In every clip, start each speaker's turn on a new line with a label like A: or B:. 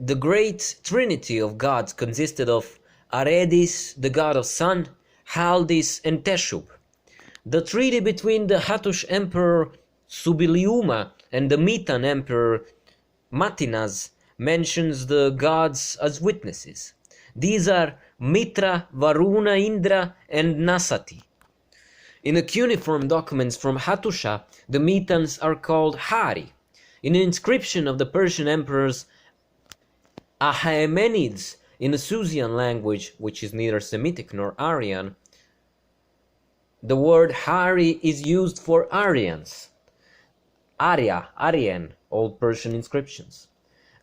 A: The great trinity of gods consisted of Aredis, the god of sun, Haldis, and Teshub. The treaty between the Hattush emperor Subiliuma and the Mitan emperor Matinas mentions the gods as witnesses. These are Mitra, Varuna, Indra, and Nasati. In the cuneiform documents from Hattusha, the Mitans are called Hari. In an inscription of the Persian emperors Achaemenids in the Susian language, which is neither Semitic nor Aryan, the word Hari is used for Aryans. Arya, Aryan, Old Persian inscriptions.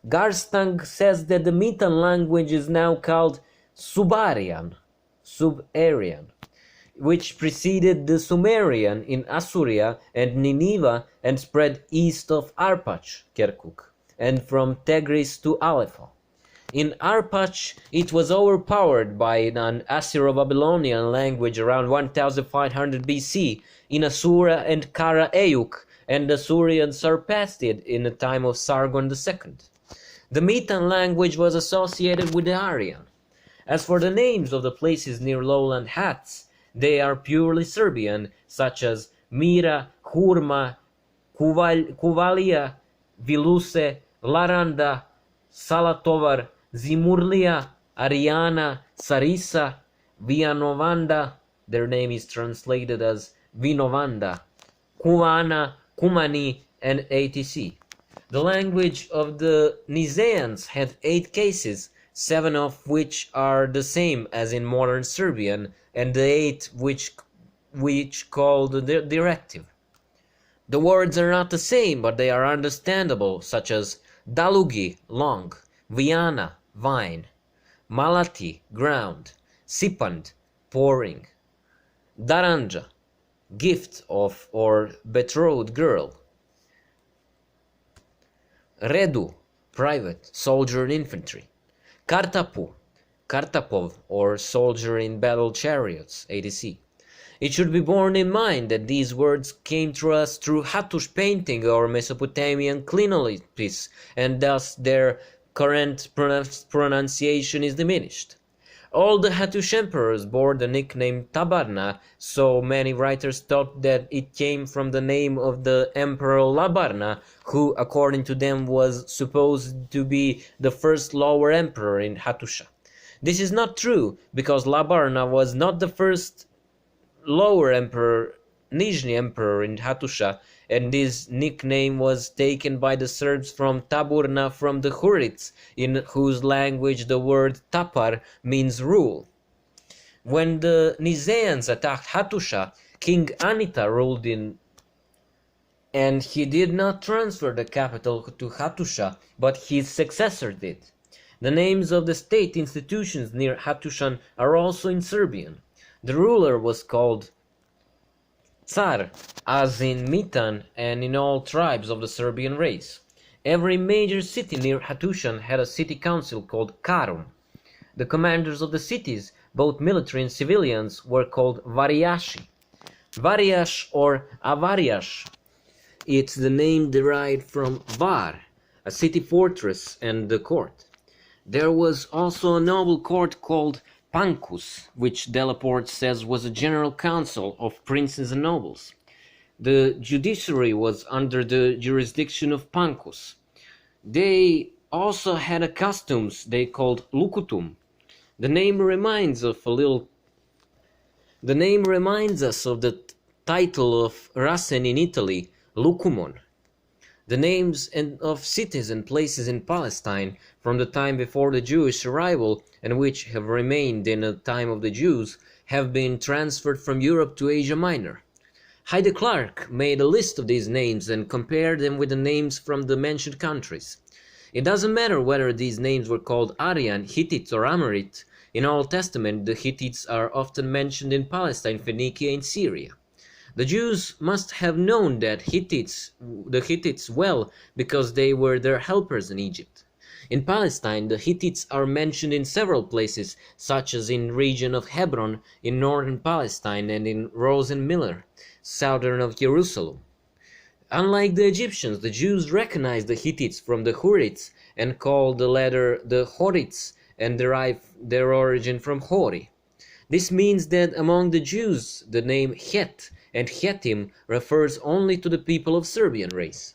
A: Garstang says that the Mitan language is now called Subarian, which preceded the Sumerian in Assyria and Nineveh and spread east of Arpach, Kirkuk, and from Tigris to Aleppo. In Arpach, it was overpowered by an Assyro-Babylonian language around 1500 BC in Asura and Kara Eyuk, and the Assyrians surpassed it in the time of Sargon II. The Mitan language was associated with the Aryan. As for the names of the places near lowland Hats, they are purely Serbian, such as Mira, Hurma, Kuvalia, Viluse, Laranda, Salatovar, Zimurlia, Ariana, Sarisa, Vianovanda, their name is translated as Vinovanda, Kuvana, Kumani, and etc. The language of the Nizaeans had 8 cases, 7 of which are the same as in modern Serbian, and the 8 which called the directive. The words are not the same, but they are understandable, such as Dalugi, long, Viana, vine, Malati, ground, Sipand, pouring, Daranja, gift of or betrothed girl, Redu, private, soldier in infantry, Kartapu, Kartapov, or soldier in battle chariots, etc. It should be borne in mind that these words came to us through Hattush painting or Mesopotamian clinoliths, and thus their current pronunciation is diminished. All the Hattush emperors bore the nickname Tabarna, so many writers thought that it came from the name of the emperor Labarna, who, according to them, was supposed to be the first lower emperor in Hattusha. This is not true, because Labarna was not the first lower emperor, Nizhny emperor in Hattusha, and this nickname was taken by the Serbs from Taburna from the Hurrits, in whose language the word Tapar means rule. When the Nizaeans attacked Hattusha, King Anita ruled in, and he did not transfer the capital to Hattusha, but his successor did. The names of the state institutions near Hattushan are also in Serbian. The ruler was called Tsar, as in Mitan and in all tribes of the Serbian race. Every major city near Hattushan had a city council called Karum. The commanders of the cities, both military and civilians, were called Variashi. Variash or Avariash. It's the name derived from Var, a city fortress and the court. There was also a noble court called Pancus, which Delaport says was a general council of princes and nobles. The judiciary was under the jurisdiction of Pancus. They also had a customs they called Lucutum. The name reminds us of the title of Rasen in Italy, Lucumon. The names of cities and places in Palestine from the time before the Jewish arrival, and which have remained in the time of the Jews, have been transferred from Europe to Asia Minor. Heide Clark made a list of these names and compared them with the names from the mentioned countries. It doesn't matter whether these names were called Aryan, Hittite, or Amorite. In Old Testament, the Hittites are often mentioned in Palestine, Phoenicia, and Syria. The Jews must have known the Hittites well, because they were their helpers in Egypt. In Palestine, the Hittites are mentioned in several places, such as in the region of Hebron in northern Palestine and in Rosen-Miller, southern of Jerusalem. Unlike the Egyptians, the Jews recognized the Hittites from the Hurrites and call the latter the Horites and derive their origin from Hori. This means that among the Jews the name Het and Hetim refers only to the people of Serbian race.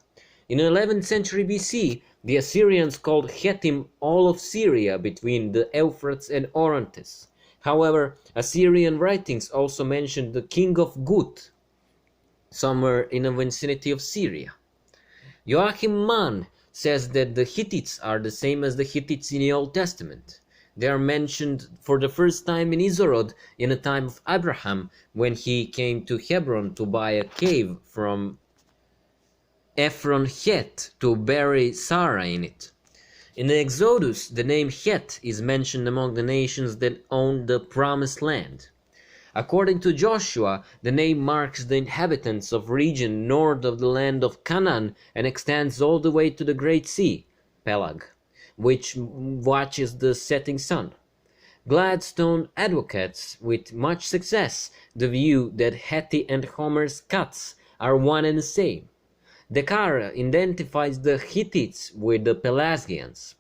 A: In the 11th century BC, the Assyrians called Hetim all of Syria between the Euphrates and Orontes. However, Assyrian writings also mention the king of Gut, somewhere in the vicinity of Syria. Joachim Mann says that the Hittites are the same as the Hittites in the Old Testament. They are mentioned for the first time in Izorod in the time of Abraham, when he came to Hebron to buy a cave from Ephron Het to bury Sarah in it. In the Exodus, the name Het is mentioned among the nations that owned the Promised Land. According to Joshua, the name marks the inhabitants of region north of the land of Canaan and extends all the way to the Great Sea, Pelag, which watches the setting sun. Gladstone advocates with much success the view that Heti and Homer's cats are one and the same. Decara identifies the Hittites with the Pelasgians.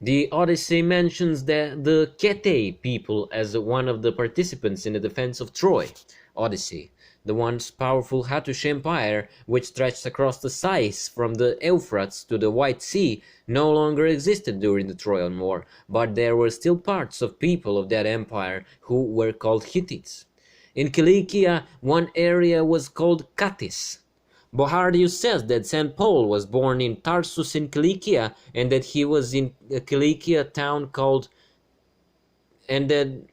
A: The Odyssey mentions the Ketei people as one of the participants in the defense of Troy. Odyssey, the once powerful Hattush Empire, which stretched across the Sais from the Euphrates to the White Sea, no longer existed during the Trojan War, but there were still parts of people of that empire who were called Hittites. In Cilicia, one area was called Catis. Bohardius says that St. Paul was born in Tarsus in Cilicia, and that he was in a Cilicia town called Ketis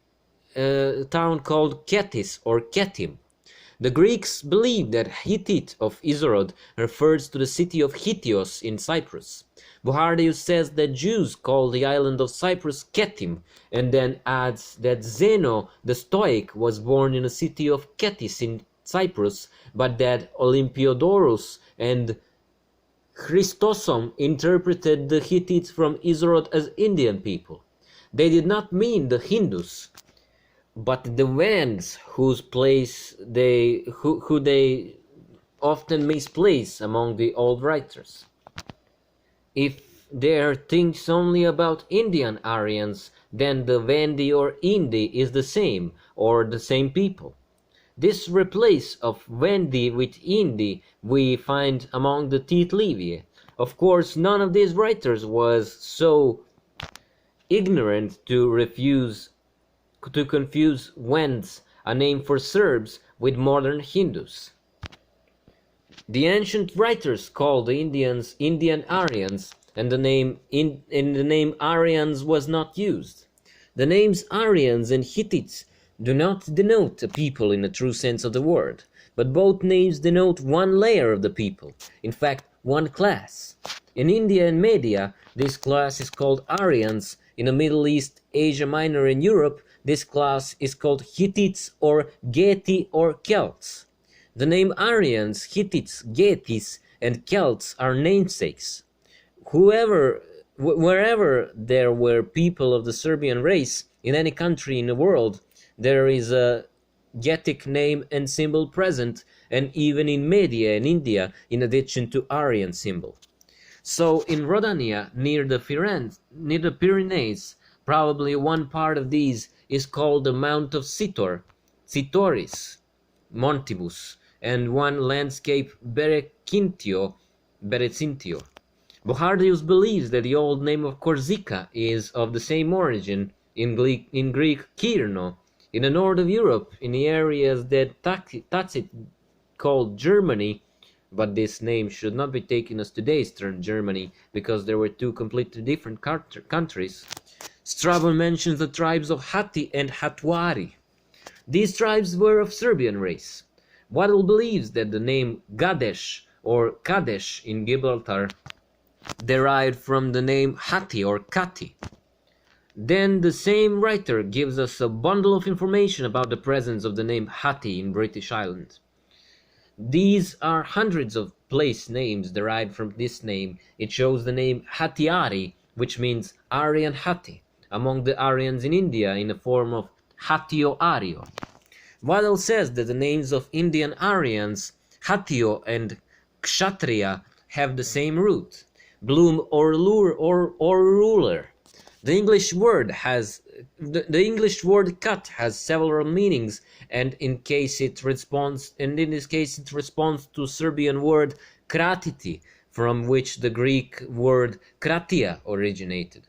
A: or Ketim. The Greeks believed that Hittite of Izorod refers to the city of Hittios in Cyprus. Bohardius says that Jews call the island of Cyprus Ketim, and then adds that Zeno the Stoic was born in the city of Ketis in Cyprus, but that Olympiodorus and Chrysosom interpreted the Hittites from Izorod as Indian people. They did not mean the Hindus, but the Vands, who they often misplace among the old writers. If there thinks only about Indian Aryans, then the Vandi or Indi is the same, or the same people. This replace of Vandi with Indi we find among the Tit Livie. Of course, none of these writers was so ignorant to confuse Wends, a name for Serbs, with modern Hindus. The ancient writers called the Indians Indian Aryans, and the name Aryans was not used. The names Aryans and Hittites do not denote a people in the true sense of the word, but both names denote one layer of the people, in fact, one class. In India and Media, this class is called Aryans. In the Middle East, Asia Minor, and Europe, this class is called Hittites or Geti or Celts. The name Aryans, Hittites, Getis, and Celts are namesakes. Wherever there were people of the Serbian race in any country in the world, there is a Getic name and symbol present, and even in Media and India, in addition to Aryan symbol. So in Rodania, near the Pyrenees, probably one part of these is called the Mount of Sitor, Sitoris, Montibus, and one landscape Berecintio. Bohardius believes that the old name of Corsica is of the same origin, in Greek Kyrno, in the north of Europe, in the areas that Tacit called Germany, but this name should not be taken as today's term Germany, because there were two completely different countries. Strabon mentions the tribes of Hatti and Hatuari. These tribes were of Serbian race. Waddell believes that the name Gadesh or Kadesh in Gibraltar derived from the name Hatti or Kati. Then the same writer gives us a bundle of information about the presence of the name Hatti in British Island. These are hundreds of place names derived from this name. It shows the name Hattiari, which means Aryan Hatti, among the Aryans in India in the form of Hattio Ario. Waddell says that the names of Indian Aryans, Hattio and Kshatriya, have the same root. bloom or lure or ruler. The English word cut has several meanings, and in this case it responds to Serbian word kratiti, from which the Greek word kratia originated.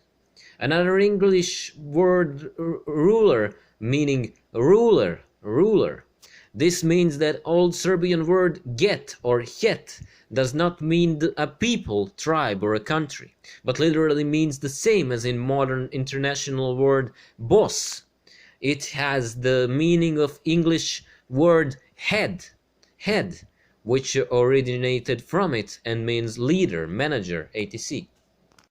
A: Another English word ruler, meaning ruler. This means that old Serbian word get or het does not mean a people, tribe, or a country, but literally means the same as in modern international word boss. It has the meaning of English word head, which originated from it and means leader, manager, etc.